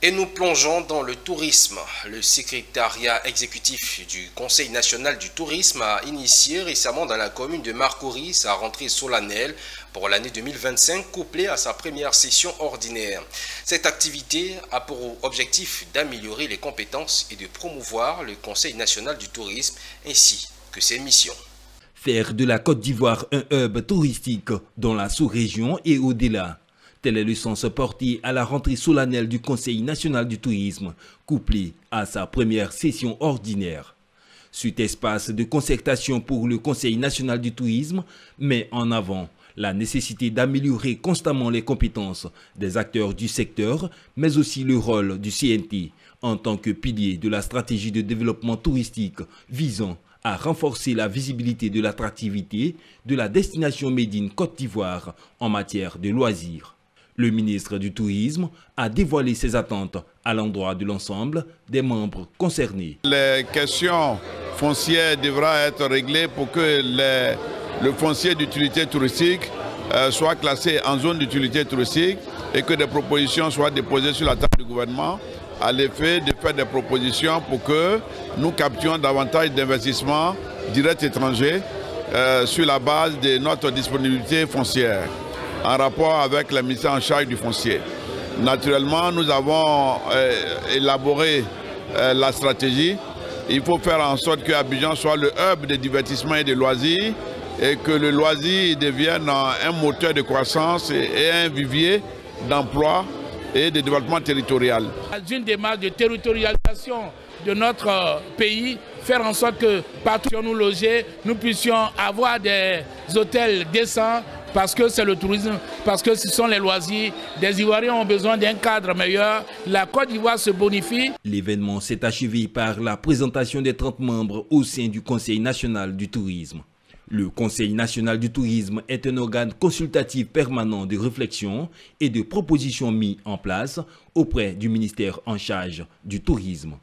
Et nous plongeons dans le tourisme. Le secrétariat exécutif du Conseil national du tourisme a initié récemment dans la commune de Marcory sa rentrée solennelle pour l'année 2025 couplée à sa première session ordinaire. Cette activité a pour objectif d'améliorer les compétences et de promouvoir le Conseil national du tourisme ainsi que ses missions. Faire de la Côte d'Ivoire un hub touristique dans la sous-région et au-delà. Tel est le sens porté à la rentrée solennelle du Conseil national du tourisme, couplé à sa première session ordinaire. Cet espace de concertation pour le Conseil national du tourisme met en avant la nécessité d'améliorer constamment les compétences des acteurs du secteur, mais aussi le rôle du CNT en tant que pilier de la stratégie de développement touristique visant à renforcer la visibilité de l'attractivité de la destination Made in Côte d'Ivoire en matière de loisirs. Le ministre du Tourisme a dévoilé ses attentes à l'endroit de l'ensemble des membres concernés. Les questions foncières devront être réglées pour que le foncier d'utilité touristique soit classé en zone d'utilité touristique et que des propositions soient déposées sur la table du gouvernement à l'effet de faire des propositions pour que nous captions davantage d'investissements directs étrangers sur la base de notre disponibilité foncière, en rapport avec le ministère en charge du foncier. Naturellement, nous avons élaboré la stratégie. Il faut faire en sorte que Abidjan soit le hub de divertissement et de loisirs et que le loisir devienne un moteur de croissance et un vivier d'emploi et de développement territorial. Dans une démarche de territorialisation de notre pays, faire en sorte que partout où nous loger, nous puissions avoir des hôtels décents, parce que c'est le tourisme, parce que ce sont les loisirs. Des Ivoiriens ont besoin d'un cadre meilleur. La Côte d'Ivoire se bonifie. L'événement s'est achevé par la présentation des 30 membres au sein du Conseil national du tourisme. Le Conseil national du tourisme est un organe consultatif permanent de réflexion et de propositions mis en place auprès du ministère en charge du tourisme.